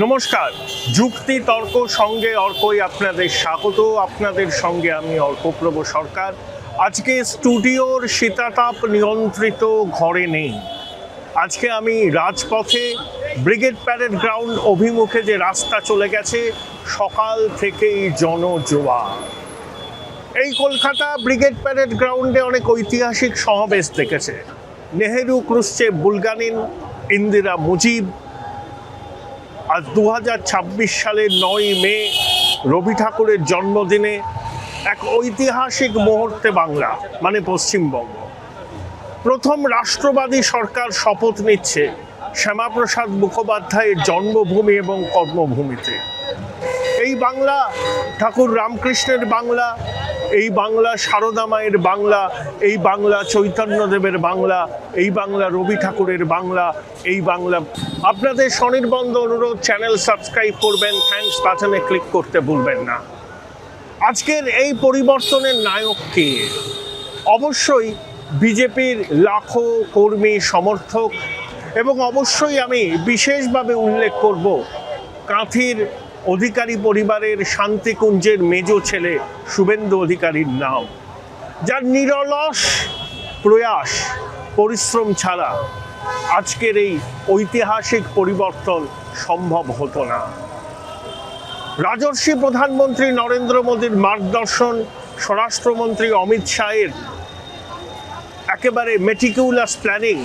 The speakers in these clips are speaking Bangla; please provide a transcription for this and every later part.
নমস্কার, যুক্তি তর্ক সঙ্গে অর্কই আপনাদের স্বাগত। আপনাদের সঙ্গে আমি অর্কপ্রভ সরকার। আজকে স্টুডিওর শীতাতাপ নিয়ন্ত্রিত ঘরে নেই। আজকে আমি রাজপথে ব্রিগেড প্যারেড গ্রাউন্ড অভিমুখে যে রাস্তা চলে গেছে, সকাল থেকেই জনজোয়ার। এই কলকাতা ব্রিগেড প্যারেড গ্রাউন্ডে অনেক ঐতিহাসিক সমাবেশ দেখেছে। Nehru, Khrushchev, Bulganin, Indira, Mujib. আজ 2026 সালের 9ই মে রবি ঠাকুরের জন্মদিনে এক ঐতিহাসিক মুহূর্তে বাংলা মানে পশ্চিমবঙ্গ প্রথম রাষ্ট্রবাদী সরকার শপথ নিচ্ছে শ্যামাপ্রসাদ মুখোপাধ্যায়ের জন্মভূমি এবং কর্মভূমিতে। এই বাংলা ঠাকুর রামকৃষ্ণের বাংলা, এই বাংলা সারদা মায়ের বাংলা, এই বাংলা চৈতন্যদেবের বাংলা, এই বাংলা রবি ঠাকুরের বাংলা, এই বাংলা। আপনাদের স্বনির্বন্ধ অনুরোধ, চ্যানেল সাবস্ক্রাইব করবেন, থ্যাঙ্কস বাটনে ক্লিক করতে ভুলবেন না। আজকের এই পরিবর্তনের নায়ক কে? অবশ্যই বিজেপির লাখো কর্মী সমর্থক, এবং অবশ্যই আমি বিশেষভাবে উল্লেখ করব কাঁথির অধিকারী পরিবারের শান্তিকুঞ্জের মেজ ছেলে শুভেন্দু অধিকারীর নাম, যার নিরলস প্রয়াস পরিশ্রম ছাড়া আজকের এই ঐতিহাসিক পরিবর্তন সম্ভব হতো না। রাজর্ষি প্রধানমন্ত্রী নরেন্দ্র মোদীর মার্গদর্শন, স্বরাষ্ট্রমন্ত্রী অমিত শাহের একেবারে মেটিকুলাস প্ল্যানিং,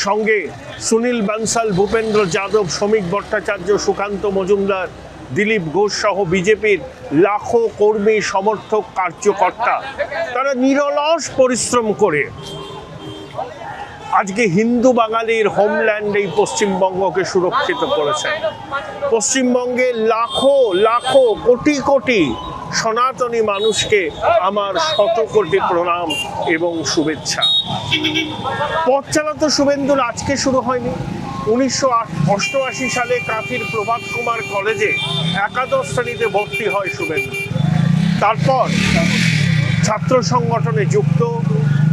সঙ্গে সুনীল বানসাল, ভূপেন্দ্র যাদব, শ্রমিক ভট্টাচার্য, সুকান্ত মজুমদার, দিলীপ ঘোষ সহ বিজেপির লাখো কর্মী সমর্থক কার্যকর্তা, তারা নিরলস পরিশ্রম করে আজকে হিন্দু বাঙালির হোমল্যান্ড এই পশ্চিমবঙ্গকে সুরক্ষিত করেছেন। পশ্চিমবঙ্গের লাখো লাখো কোটি কোটি সনাতনী মানুষকে আমার শত কোটি প্রণাম এবং শুভেচ্ছা। পথ চালাতো শুভেন্দুর আজকে শুরু হয়নি। 1988 সালে কাঁথির প্রভাত কুমার কলেজে একাদশ শ্রেণীতে ভর্তি হয় শুভেন্দু। তারপর ছাত্র সংগঠনে যুক্ত,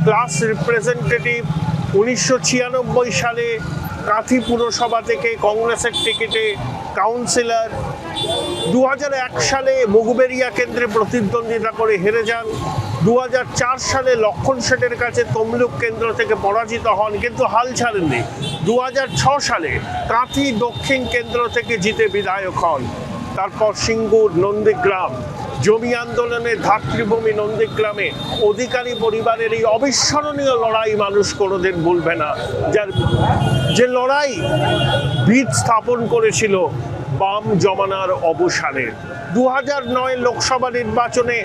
ক্লাস রিপ্রেজেন্টেটিভ। 1996 সালে কাঁথি পুরসভা থেকে কংগ্রেসের টিকিটে কাউন্সিলর। 2001 সালে মুগবেরিয়া কেন্দ্রে প্রতিদ্বন্দ্বিতা করে হেরে যান। 2004 সালে লক্ষণ শেঠের কাছে তমলুক কেন্দ্র থেকে পরাজিত হন, কিন্তু হাল ছাড়েননি। 2006 সালে কাঁথি দক্ষিণ কেন্দ্র থেকে জিতে বিধায়ক হন। তারপর সিঙ্গুর, নন্দীগ্রাম, জমি আন্দোলনের ধাত্রীভূমি নন্দীগ্রামে অধিকারী পরিবারের এই অবিস্মরণীয় লড়াই মানুষ কোনোদিন ভুলবে না, যার যে লড়াই ভিত স্থাপন করেছিল বাম জমানার অবসানে। 2009 লোকসভা নির্বাচনে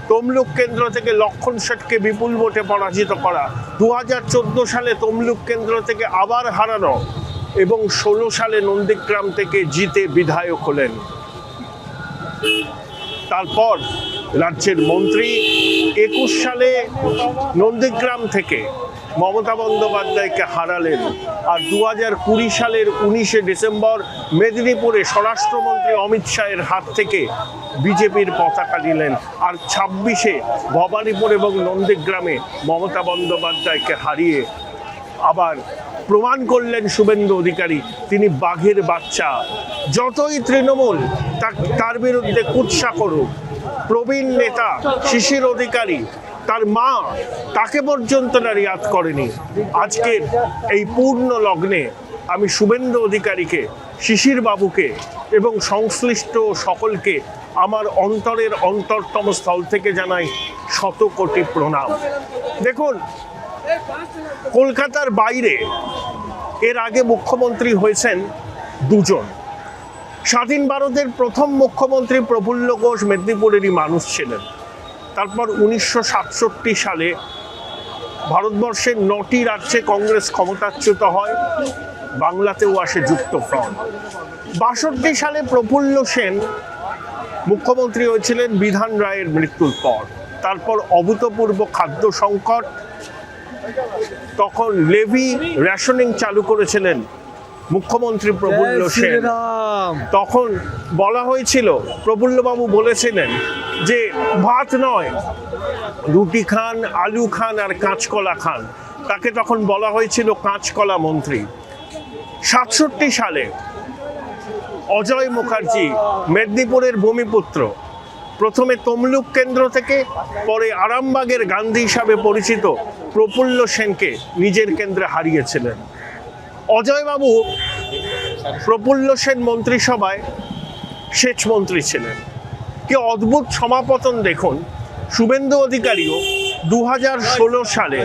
তমলুক কেন্দ্র থেকে লক্ষণ শেঠকে বিপুল ভোটে পরাজিত করা, 2014 সালে তমলুক কেন্দ্র থেকে আবার হারানো, এবং 16 সালে নন্দীগ্রাম থেকে জিতে বিধায়ক হলেন। তারপর রাজ্যের মন্ত্রী। 21 সালে নন্দীগ্রাম থেকে মমতা বন্দ্যোপাধ্যায়কে হারালেন, আর 2020 সালের 19শে ডিসেম্বর মেদিনীপুরে স্বরাষ্ট্রমন্ত্রী অমিত শাহের হাত থেকে বিজেপির পতাকা নিলেন। আর 26শে ভবানীপুর এবং নন্দীগ্রামে মমতা বন্দ্যোপাধ্যায়কে হারিয়ে আবার প্রমাণ করলেন শুভেন্দু অধিকারী তিনি বাঘের বাচ্চা। যতই তৃণমূল তার বিরুদ্ধে কুৎসা করুক, প্রবীণ নেতা শিশির অধিকারী, তার মা, তাকে পর্যন্ত না রিয়াদ করেনি। আজকের এই পূর্ণ লগ্নে আমি শুভেন্দু অধিকারীকে, শিশির বাবুকে এবং সংশ্লিষ্ট সকলকে আমার অন্তরের অন্তরতম স্থল থেকে জানাই শত কোটি প্রণাম। দেখুন, কলকাতার বাইরে এর আগে মুখ্যমন্ত্রী হয়েছেন দুজন। স্বাধীন ভারতের প্রথম মুখ্যমন্ত্রী প্রফুল্ল ঘোষ মেদিনীপুরেরই মানুষ ছিলেন। তারপর 1967 সালে ভারতবর্ষের 9টি রাজ্যে কংগ্রেস ক্ষমতাচ্যুত হয়, বাংলাতেও আসে যুক্তফ্রন্ট। 62 সালে প্রফুল্ল সেন মুখ্যমন্ত্রী হয়েছিলেন বিধান রায়ের মৃত্যুর পর। তারপর অভূতপূর্ব খাদ্য সংকট, তখন লেভি রেশনিং চালু করেছিলেন মুখ্যমন্ত্রী প্রফুল্ল সেন। তখন বলা হয়েছিল, প্রফুল্লবাবু বলেছিলেন যে ভাত নয়, রুটি খান, আলু খান আর কাঁচকলা খান। তাকে তখন বলা হয়েছিল কাঁচকলা মন্ত্রী। 67 সালে অজয় মুখার্জি মেদিনীপুরের ভূমিপুত্র, প্রথমে তমলুক কেন্দ্র থেকে পরে আরামবাগের গান্ধী হিসাবে পরিচিত প্রফুল্ল সেনকে নিজের কেন্দ্রে হারিয়েছিলেন। অজয়বাবু প্রফুল্ল সেন মন্ত্রিসভায় সেচ মন্ত্রী ছিলেন। কি অদ্ভুত সমাপতন দেখুন, শুভেন্দু অধিকারীও 2016 সালে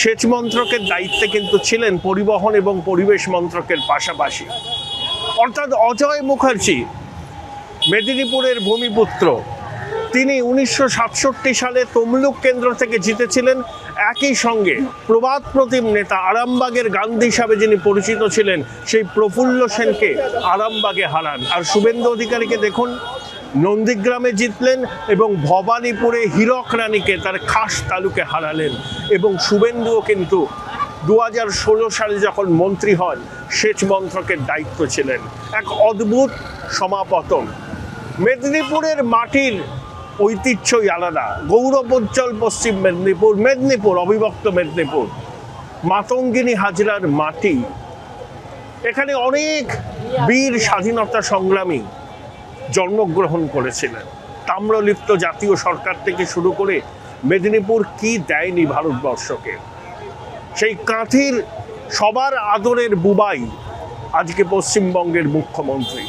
সেচ মন্ত্রকের দায়িত্বে কিন্তু ছিলেন পরিবহন এবং পরিবেশ মন্ত্রকের পাশাপাশি। অর্থাৎ অজয় মুখার্জি মেদিনীপুরের ভূমিপুত্র, তিনি 1967 সালে তমলুক কেন্দ্র থেকে জিতেছিলেন। একই সঙ্গে প্রবাদ প্রতিম নেতা আরামবাগের গান্ধী হিসাবে যিনি পরিচিত ছিলেন সেই প্রফুল্ল সেনকে আরামবাগে হারান। আর শুভেন্দু অধিকারীকে দেখুন, নন্দীগ্রামে জিতলেন এবং ভবানীপুরে হীরক রানীকে তার খাস তালুকে হারালেন। এবং শুভেন্দুও কিন্তু 2016 সালে যখন মন্ত্রী হন সেচ মন্ত্রকের দায়িত্ব ছিলেন। এক অদ্ভুত সমাপতন। মেদিনীপুরের মাটির ঐতিহ্যই আলাদা। গৌরবোজ্জ্বল পশ্চিম মেদিনীপুর, মেদিনীপুর অবিভক্ত মেদিনীপুর, মাতঙ্গিনী হাজরার মাটি। এখানে অনেক বীর স্বাধীনতা সংগ্রামী জন্মগ্রহণ করেছিলেন। তাম্রলিপ্ত জাতীয় সরকার থেকে শুরু করে মেদিনীপুর কি দেয়নি ভারতবর্ষকে। সেই কাঁথির সবার আদরের বুবাই আজকে পশ্চিমবঙ্গের মুখ্যমন্ত্রী।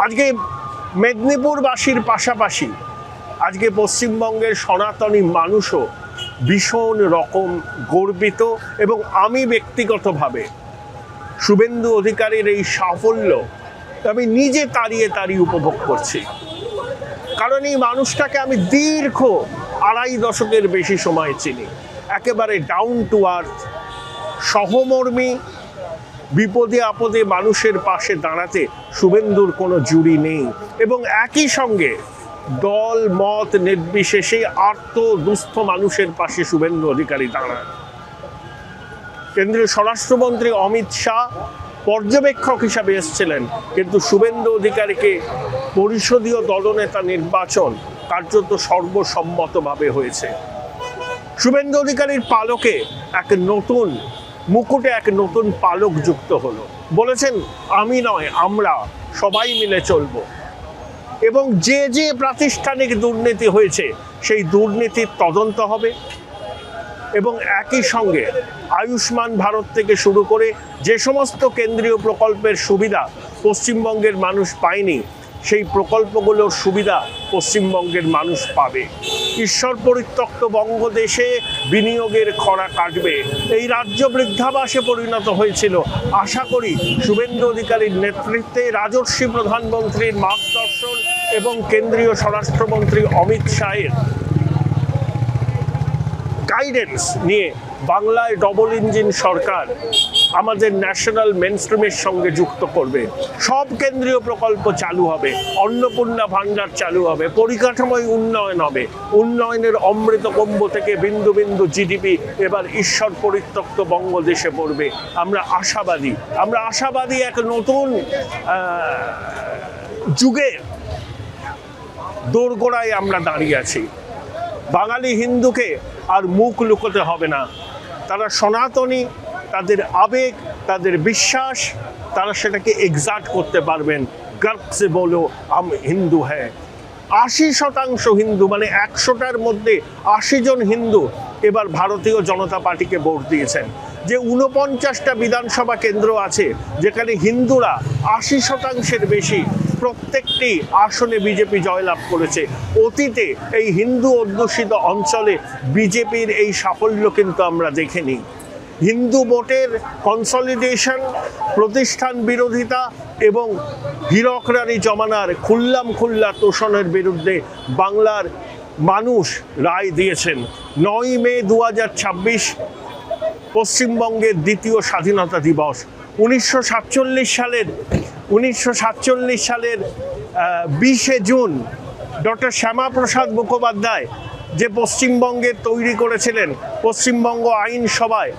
আজকে মেদিনীপুরবাসীর পাশাপাশি আজকে পশ্চিমবঙ্গের সনাতনী মানুষও ভীষণ রকম গর্বিত। এবং আমি ব্যক্তিগতভাবে শুভেন্দু অধিকারীর এই সাফল্য আমি নিজে তাড়িয়ে উপভোগ করছি। কারণ এই মানুষটাকে আমি দীর্ঘ 2.5 দশকের বেশি সময় চিনি। একেবারে ডাউন টু আর্থ, সহমর্মী, বিপদে আপদে মানুষের পাশে দাঁড়াতে শুভেন্দুর কোনো জুড়ি নেই। এবং একই সঙ্গে দল মত নির্বিশেষে আর্ত দুস্থ মানুষের পাশে শুভেন্দু অধিকারী দাঁড়ান। কেন্দ্রীয় স্বরাষ্ট্রমন্ত্রী অমিত শাহ পর্যবেক্ষক হিসাবে এসেছিলেন, কিন্তু শুভেন্দু অধিকারীকে পরিষদীয় দলনেতা নির্বাচন কার্যত সর্বসম্মতভাবে হয়েছে। শুভেন্দু অধিকারীর পালকে এক নতুন মুকুটে এক নতুন পালক যুক্ত হলো। বলেছেন আমি নয়, আমরা সবাই মিলে চলবো। এবং যে যে প্রাতিষ্ঠানিক দুর্নীতি হয়েছে সেই দুর্নীতির তদন্ত হবে। এবং একই সঙ্গে আয়ুষ্মান ভারত থেকে শুরু করে যে সমস্ত কেন্দ্রীয় প্রকল্পের সুবিধা পশ্চিমবঙ্গের মানুষ পায়নি, সেই প্রকল্পগুলোর সুবিধা পশ্চিমবঙ্গের মানুষ পাবে। ঈশ্বর পরিত্যক্ত বঙ্গদেশে বিনিয়োগের খরা কাটবে। এই রাজ্য বৃদ্ধাবাসে পরিণত হয়েছিল। আশা করি শুভেন্দু অধিকারীর নেতৃত্বে রাজর্ষি প্রধানমন্ত্রীর মার্গদর্শন এবং কেন্দ্রীয় স্বরাষ্ট্রমন্ত্রী অমিত শাহের গাইডেন্স নিয়ে বাংলায় ডবল ইঞ্জিন সরকার আমাদের ন্যাশনাল মেনস্ট্রিমের সঙ্গে যুক্ত করবে। সব কেন্দ্রীয় প্রকল্প চালু হবে, অন্নপূর্ণা ভাণ্ডার চালু হবে, পরিকাঠামোয় উন্নয়ন হবে। উন্নয়নের অমৃত কুম্ভ থেকে বিন্দু বিন্দু জিডিপি এবার ঈশ্বর পরিত্যক্ত বঙ্গদেশে পড়বে। আমরা আশাবাদী এক নতুন যুগের দোরগোড়ায় আমরা দাঁড়িয়ে আছি। বাঙালি হিন্দুকে আর মুখ লুকোতে হবে না। তারা সনাতনী, তাদের আবেগ, তাদের বিশ্বাস, তারা সেটাকে এক্সাক্ট করতে পারবেন। গর্ব সে বলো हम হিন্দু হ্যাঁ। 80% হিন্দু, মানে 100টার মধ্যে 80 জন হিন্দু এবার ভারতীয় জনতা পার্টিকে ভোট দিয়েছেন। যে 49টা বিধানসভা কেন্দ্র আছে যেখানে হিন্দুরা 80%-এর বেশি, প্রত্যেকটি আসনে বিজেপি জয়লাভ করেছে। অতীতে এই হিন্দু অধ্যুষিত অঞ্চলে বিজেপির এই সাফল্য কিন্তু আমরা দেখিনি। হিন্দু ভোটের কনসলিডেশন, প্রতিষ্ঠান বিরোধিতা এবং হীরক রানী জমানার খুল্লা তোষণের বিরুদ্ধে বাংলার মানুষ রায় দিয়েছেন। 9 মে 2026 পশ্চিমবঙ্গের দ্বিতীয় স্বাধীনতা দিবস। 1947 সালের 20শে জুন ডক্টর শ্যামাপ্রসাদ মুখোপাধ্যায় যে পশ্চিমবঙ্গে তৈরি করেছিলেন পশ্চিমবঙ্গ আইনসভায়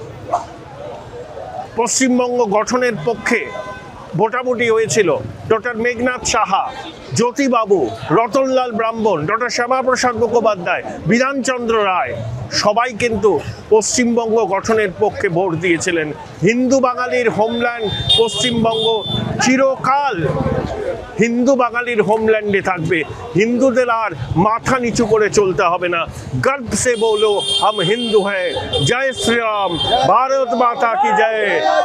পশ্চিমবঙ্গ গঠনের পক্ষে ভোটাভুটি হয়েছিল, ডক্টর মেঘনাথ সাহা, জ্যোতিবাবু, রতনলাল ব্রাহ্মণ, ডক্টর শ্যামাপ্রসাদ মুখোপাধ্যায়, বিধানচন্দ্র রায়, সবাই কিন্তু পশ্চিমবঙ্গ গঠনের পক্ষে ভোট দিয়েছিলেন। হিন্দু বাঙালির হোমল্যান্ড পশ্চিমবঙ্গ চিরকাল হিন্দু বাঙালির হোমল্যান্ডে থাকবে। হিন্দুদের আর মাথা নিচু করে চলতে হবে না। গর্ব সে বলো হাম হিন্দু হ্যায়। জয় শ্রীরাম, ভারত মাতা কি জয়।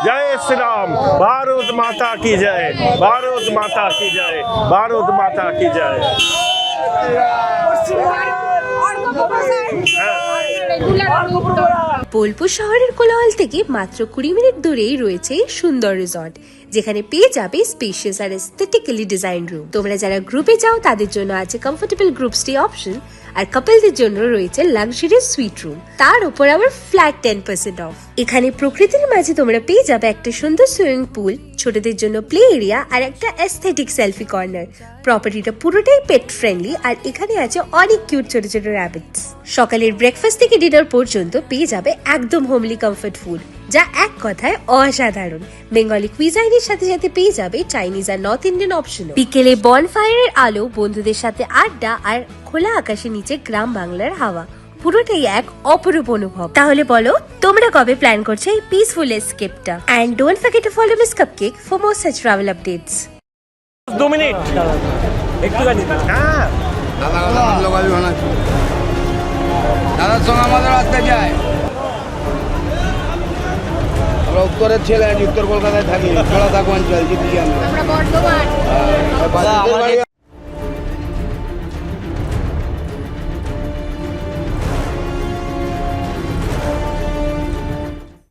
জয় শ্রীরাম, ভারত মাতা কি জয়। ভারত মাতা কি জয়। ভারত মাতা কি জয়। বোলপুর শহরের কোলাহল থেকে মাত্র 20 মিনিট দূরেই রয়েছে সুন্দর রিসর্ট, যেখানে পেয়ে যাবে স্পেশিয়াস আর এস্থেটিক্যালি ডিজাইন রুম। তোমরা যারা গ্রুপে যাও তাদের জন্য আছে কমফোর্টেবল গ্রুপ স্টে অপশন, আর কাপলদের জন্য রয়েছে লাক্সারিয়াস সুইট রুম, তার উপর আবার ফ্ল্যাট 10% অফ। এখানে প্রকৃতির মাঝে তোমরা পেয়ে যাবে একটা সুন্দর সুইমিং পুল, ছোটদের জন্য প্লে এরিয়া আর একটা এস্থেটিক সেলফি কর্নার। প্রপার্টিটা পুরোটাই পেট ফ্রেন্ডলি, আর এখানে আছে অনেক কিউট ছোট ছোট র্যাবিটস। সকালের ব্রেকফাস্ট থেকে ডিনার পর্যন্ত পেয়ে যাবে একদম হোমলি কমফর্ট ফুড, যা এক কথায় অসাধারণ। বেঙ্গলি কুইজাইনের সাথে সাথে পেয়ে যাবে চাইনিজ আর নর্থ ইন্ডিয়ান অপশন। বিকেলে বনফায়ারের আলো, বন্ধুদের সাথে আড্ডা আর খোলা আকাশের নিচে গ্রাম বাংলার হাওয়া, পুরোটাই এক অপরূপ অনুভব। তাহলে বলো তোমরা কবে প্ল্যান করছো এই পিসফুল এসকেপটা? And don't forget to follow miss cupcake for more such travel updates. 2 minute একটুখানি। হ্যাঁ দাদার সঙ্গে আমাদের আসতে যায়। আমরা উত্তরের ছেলে, উত্তর কলকাতায় থাকি, খোলা থাকুন অঞ্চল। আমরা বর্ধমান।